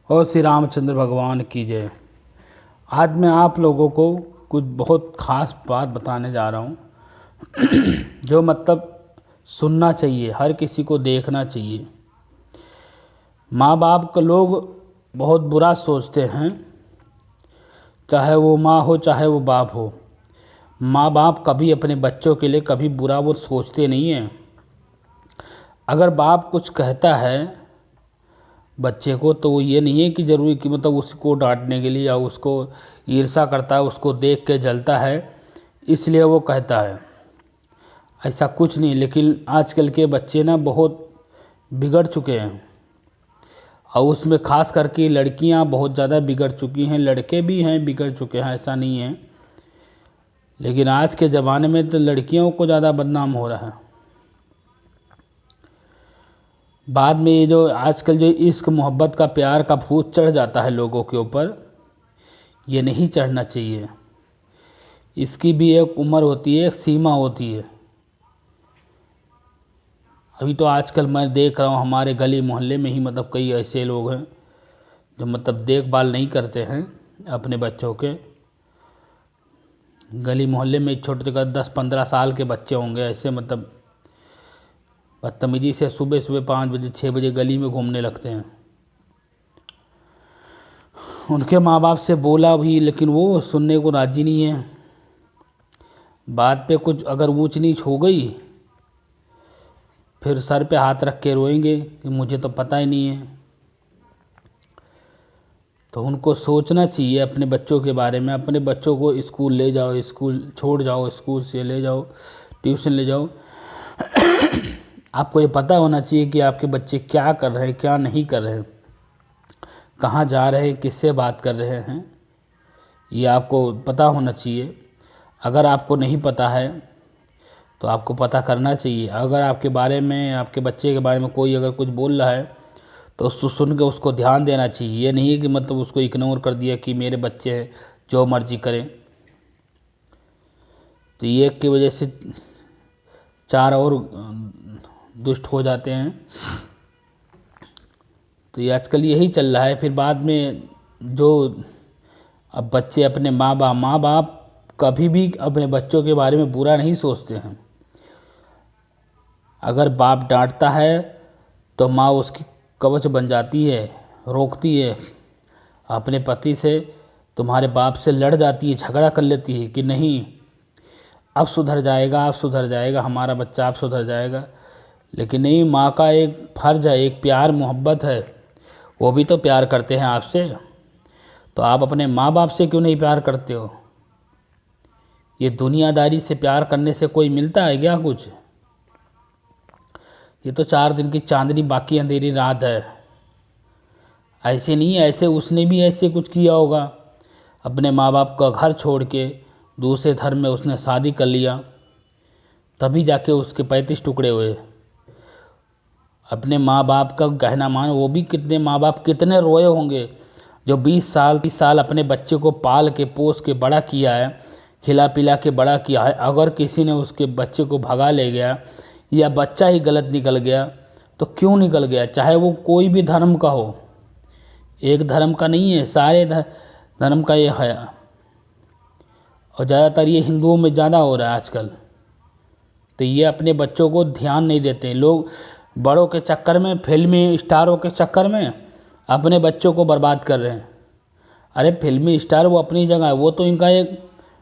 और श्री रामचंद्र भगवान की जय। आज मैं आप लोगों को कुछ बहुत ख़ास बात बताने जा रहा हूँ जो मतलब सुनना चाहिए, हर किसी को देखना चाहिए। माँ बाप को लोग बहुत बुरा सोचते हैं, चाहे वो माँ हो चाहे वो बाप हो। माँ बाप कभी अपने बच्चों के लिए कभी बुरा वो सोचते नहीं हैं। अगर बाप कुछ कहता है बच्चे को तो वो ये नहीं है कि ज़रूरी कि मतलब उसको डांटने के लिए या उसको ईर्ष्या करता है, उसको देख के जलता है इसलिए वो कहता है, ऐसा कुछ नहीं। लेकिन आजकल के बच्चे ना बहुत बिगड़ चुके हैं और उसमें ख़ास करके लड़कियां बहुत ज़्यादा बिगड़ चुकी हैं। लड़के भी हैं बिगड़ चुके हैं, ऐसा नहीं है, लेकिन आज के ज़माने में तो लड़कियों को ज़्यादा बदनाम हो रहा है। बाद में ये जो आजकल जो इश्क मोहब्बत का प्यार का भूत चढ़ जाता है लोगों के ऊपर, ये नहीं चढ़ना चाहिए। इसकी भी एक उम्र होती है, एक सीमा होती है। अभी तो आजकल मैं देख रहा हूँ हमारे गली मोहल्ले में ही मतलब कई ऐसे लोग हैं जो मतलब देखभाल नहीं करते हैं अपने बच्चों के। गली मोहल्ले में छोटे छोटे 10-15 साल के बच्चे होंगे ऐसे मतलब बदतमीजी से सुबह सुबह 5 बजे 6 बजे गली में घूमने लगते हैं। उनके माँ बाप से बोला भी लेकिन वो सुनने को राज़ी नहीं है। बात पे कुछ अगर ऊंच नीच हो गई फिर सर पे हाथ रख के रोएंगे कि मुझे तो पता ही नहीं है। तो उनको सोचना चाहिए अपने बच्चों के बारे में। अपने बच्चों को स्कूल ले जाओ, स्कूल छोड़ जाओ, स्कूल से ले जाओ, ट्यूशन ले जाओ। आपको ये पता होना चाहिए कि आपके बच्चे क्या कर रहे हैं, क्या नहीं कर रहे हैं, कहाँ जा रहे हैं, किससे बात कर रहे हैं, ये आपको पता होना चाहिए। अगर आपको नहीं पता है तो आपको पता करना चाहिए। अगर आपके बारे में, आपके बच्चे के बारे में कोई अगर कुछ बोल रहा है तो उसको सुन के उसको ध्यान देना चाहिए। ये नहीं है कि मतलब उसको इग्नोर कर दिया कि मेरे बच्चे हैं जो मर्जी करें। तो ये की वजह से 4 और दुष्ट हो जाते हैं। तो ये आजकल यही चल रहा है। फिर बाद में जो अब बच्चे अपने माँ बाप कभी भी अपने बच्चों के बारे में बुरा नहीं सोचते हैं। अगर बाप डांटता है तो माँ उसकी कवच बन जाती है, रोकती है। अपने पति से, तुम्हारे बाप से लड़ जाती है, झगड़ा कर लेती है कि नहीं अब सुधर जाएगा, अब सुधर जाएगा हमारा बच्चा, अब सुधर जाएगा। लेकिन नहीं, माँ का एक फ़र्ज है, एक प्यार मोहब्बत है, वो भी तो प्यार करते हैं आपसे। तो आप अपने माँ बाप से क्यों नहीं प्यार करते हो? ये दुनियादारी से प्यार करने से कोई मिलता है क्या कुछ? ये तो 4 दिन की चांदनी बाकी अंधेरी रात है। ऐसे नहीं है, ऐसे उसने भी ऐसे कुछ किया होगा। अपने माँ बाप का घर छोड़ के दूसरे धर्म में उसने शादी कर लिया, तभी जाके उसके 35 टुकड़े हुए। अपने माँ बाप का गहना मान, वो भी कितने माँ बाप कितने रोए होंगे जो 20 साल 30 साल अपने बच्चे को पाल के पोस के बड़ा किया है, खिला पिला के बड़ा किया है। अगर किसी ने उसके बच्चे को भगा ले गया या बच्चा ही गलत निकल गया तो क्यों निकल गया, चाहे वो कोई भी धर्म का हो, एक धर्म का नहीं है, सारे धर्म का ये है। और ज़्यादातर ये हिंदुओं में ज़्यादा हो रहा है आजकल। तो ये अपने बच्चों को ध्यान नहीं देते लोग। बड़ों के चक्कर में, फिल्मी स्टारों के चक्कर में अपने बच्चों को बर्बाद कर रहे हैं। अरे फिल्मी स्टार वो अपनी जगह है, वो तो इनका एक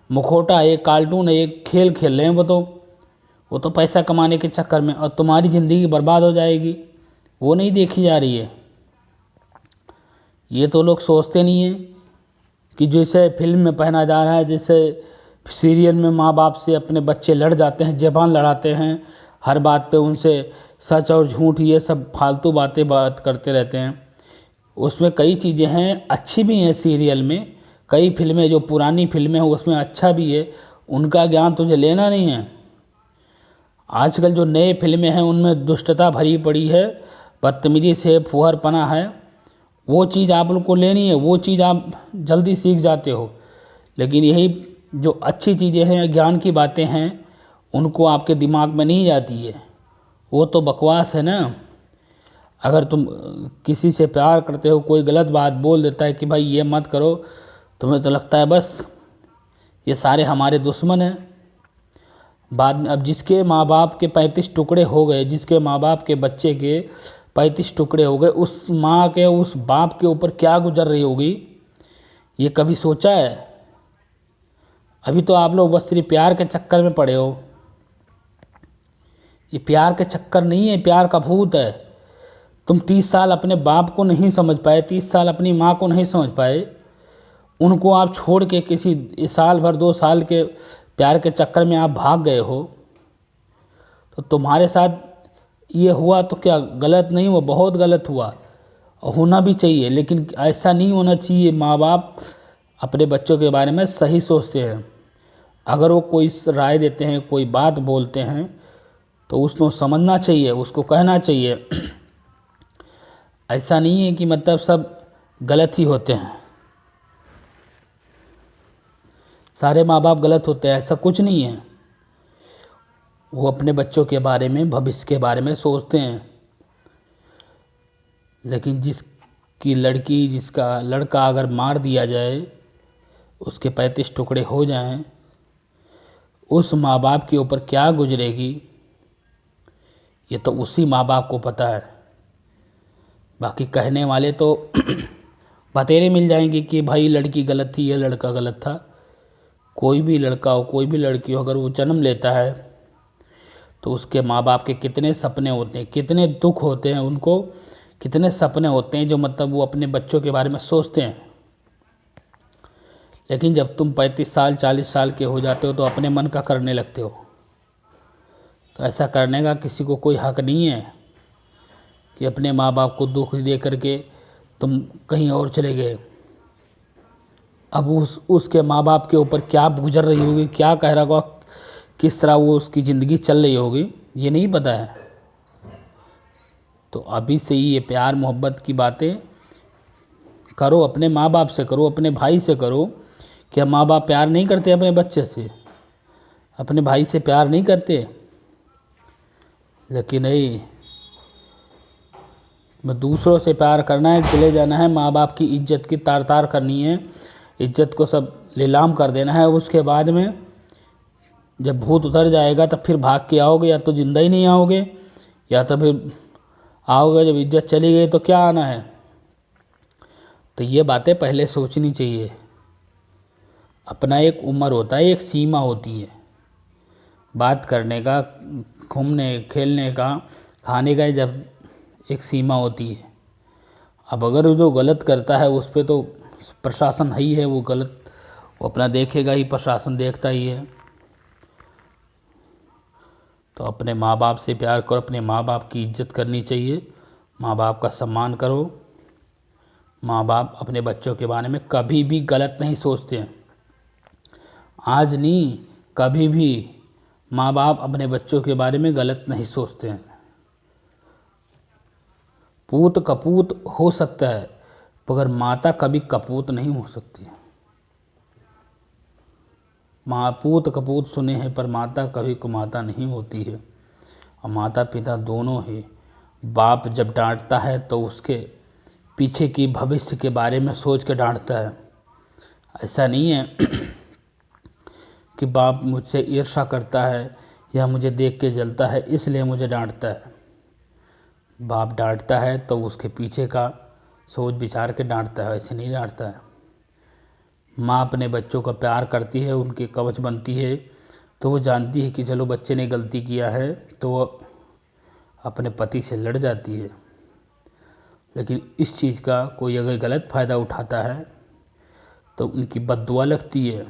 मुखौटा है, एक कार्टून है, एक खेल खेल रहे हैं। वो तो पैसा कमाने के चक्कर में, और तुम्हारी ज़िंदगी बर्बाद हो जाएगी, वो नहीं देखी जा रही है। ये तो लोग सोचते नहीं हैं कि जैसे फिल्म में पहना जा रहा है, जैसे सीरियल में माँ बाप से अपने बच्चे लड़ जाते हैं, ज़बान लड़ाते हैं, हर बात पे उनसे सच और झूठ ये सब फालतू बात करते रहते हैं। उसमें कई चीज़ें हैं अच्छी भी हैं सीरियल में, कई फिल्में जो पुरानी फिल्में हैं उसमें अच्छा भी है, उनका ज्ञान तुझे लेना नहीं है। आजकल जो नए फिल्में हैं उनमें दुष्टता भरी पड़ी है, बदतमीजी से फुहरपना है, वो चीज़ आप लोग को लेनी है, वो चीज़ आप जल्दी सीख जाते हो। लेकिन यही जो अच्छी चीज़ें हैं, ज्ञान की बातें हैं, उनको आपके दिमाग में नहीं जाती है, वो तो बकवास है ना। अगर तुम किसी से प्यार करते हो, कोई गलत बात बोल देता है कि भाई ये मत करो, तुम्हें तो लगता है बस ये सारे हमारे दुश्मन हैं। बाद में अब जिसके माँ बाप के 35 टुकड़े हो गए, जिसके माँ बाप के बच्चे के 35 टुकड़े हो गए, उस माँ के उस बाप के ऊपर क्या गुजर रही होगी, ये कभी सोचा है? अभी तो आप लोग बस सिर्फ प्यार के चक्कर में पड़े हो। ये प्यार के चक्कर नहीं है, प्यार का भूत है। तुम 30 साल अपने बाप को नहीं समझ पाए, 30 साल अपनी माँ को नहीं समझ पाए, उनको आप छोड़ के किसी साल भर 2 साल के प्यार के चक्कर में आप भाग गए हो। तो तुम्हारे साथ ये हुआ तो क्या गलत नहीं हुआ? बहुत गलत हुआ, और होना भी चाहिए, लेकिन ऐसा नहीं होना चाहिए। माँ बाप अपने बच्चों के बारे में सही सोचते हैं। अगर वो कोई राय देते हैं, कोई बात बोलते हैं, तो उसको समझना चाहिए, उसको कहना चाहिए। ऐसा नहीं है कि मतलब सब गलत ही होते हैं, सारे माँ बाप गलत होते हैं, ऐसा कुछ नहीं है। वो अपने बच्चों के बारे में, भविष्य के बारे में सोचते हैं। लेकिन जिसकी लड़की, जिसका लड़का अगर मार दिया जाए, उसके 35 टुकड़े हो जाएं, उस माँ बाप के ऊपर क्या गुजरेगी, ये तो उसी माँ बाप को पता है। बाकी कहने वाले तो बतेरे मिल जाएंगे कि भाई लड़की गलत थी, ये लड़का गलत था। कोई भी लड़का हो, कोई भी लड़की हो, अगर वो जन्म लेता है तो उसके माँ बाप के कितने सपने होते हैं, कितने दुख होते हैं उनको, कितने सपने होते हैं जो मतलब वो अपने बच्चों के बारे में सोचते हैं। लेकिन जब तुम 35 साल 40 साल के हो जाते हो तो अपने मन का करने लगते हो। तो ऐसा करने का किसी को कोई हक नहीं है कि अपने माँ बाप को दुख दे करके तुम कहीं और चले गए। अब उसके माँ बाप के ऊपर क्या गुजर रही होगी, क्या कह रहा होगा, किस तरह वो उसकी ज़िंदगी चल रही होगी, ये नहीं पता है। तो अभी से ही ये प्यार मोहब्बत की बातें करो, अपने माँ बाप से करो, अपने भाई से करो। क्या माँ बाप प्यार नहीं करते अपने बच्चे से, अपने भाई से प्यार नहीं करते? लेकिन नहीं, मैं दूसरों से प्यार करना है, चले जाना है, माँ बाप की इज्जत की तार तार करनी है, इज्जत को सब नीलाम कर देना है। उसके बाद में जब भूत उतर जाएगा तब फिर भाग के आओगे, या तो जिंदा ही नहीं आओगे, या तो फिर आओगे जब इज्जत चली गई तो क्या आना है। तो ये बातें पहले सोचनी चाहिए। अपना एक उम्र होता है, एक सीमा होती है बात करने का, घूमने खेलने का, खाने का, जब एक सीमा होती है। अब अगर जो गलत करता है उस पर तो प्रशासन है ही है, वो गलत वो अपना देखेगा ही, प्रशासन देखता ही है। तो अपने माँ बाप से प्यार करो, अपने माँ बाप की इज्जत करनी चाहिए, माँ बाप का सम्मान करो। माँ बाप अपने बच्चों के बारे में कभी भी गलत नहीं सोचते हैं। आज नहीं, कभी भी माँ बाप अपने बच्चों के बारे में गलत नहीं सोचते हैं। पूत कपूत हो सकता है, मगर माता कभी कपूत नहीं हो सकती। माँ पूत कपूत सुने हैं, पर माता कभी कुमाता नहीं होती है। और माता पिता दोनों ही, बाप जब डांटता है तो उसके पीछे की भविष्य के बारे में सोच के डांटता है। ऐसा नहीं है कि बाप मुझसे ईर्ष्या करता है या मुझे देख के जलता है इसलिए मुझे डांटता है। बाप डांटता है तो उसके पीछे का सोच विचार के डांटता है, ऐसे नहीं डांटता है। माँ अपने बच्चों का प्यार करती है, उनकी कवच बनती है, तो वो जानती है कि चलो बच्चे ने गलती किया है तो वो अपने पति से लड़ जाती है। लेकिन इस चीज़ का कोई अगर गलत फ़ायदा उठाता है तो उनकी बद्दुआ लगती है,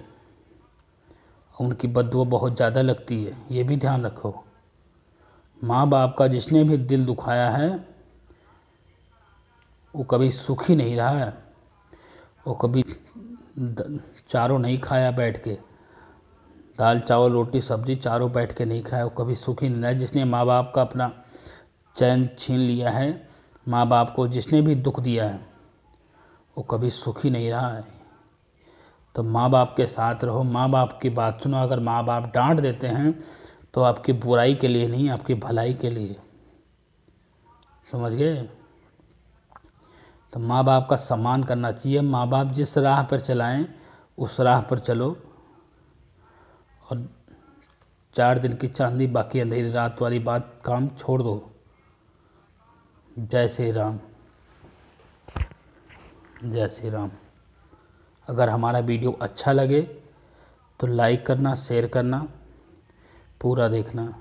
उनकी बद्दुआ बहुत ज़्यादा लगती है, ये भी ध्यान रखो। माँ बाप का जिसने भी दिल दुखाया है वो कभी सुखी नहीं रहा है, वो कभी चारों नहीं खाया बैठ के, दाल चावल रोटी सब्जी चारों बैठ के नहीं खाया, वो कभी सुखी नहीं रहा। जिसने माँ बाप का अपना चैन छीन लिया है, माँ बाप को जिसने भी दुख दिया है, वो कभी सुखी नहीं रहा है। तो माँ बाप के साथ रहो, माँ बाप की बात सुनो। अगर माँ बाप डांट देते हैं तो आपकी बुराई के लिए नहीं, आपकी भलाई के लिए। समझ गए? तो माँ बाप का सम्मान करना चाहिए। माँ बाप जिस राह पर चलाएं उस राह पर चलो, और 4 दिन की चांदी बाकी अंधेरी रात वाली बात काम छोड़ दो। जय श्री राम, जय श्री राम। अगर हमारा वीडियो अच्छा लगे तो लाइक करना, शेयर करना, पूरा देखना।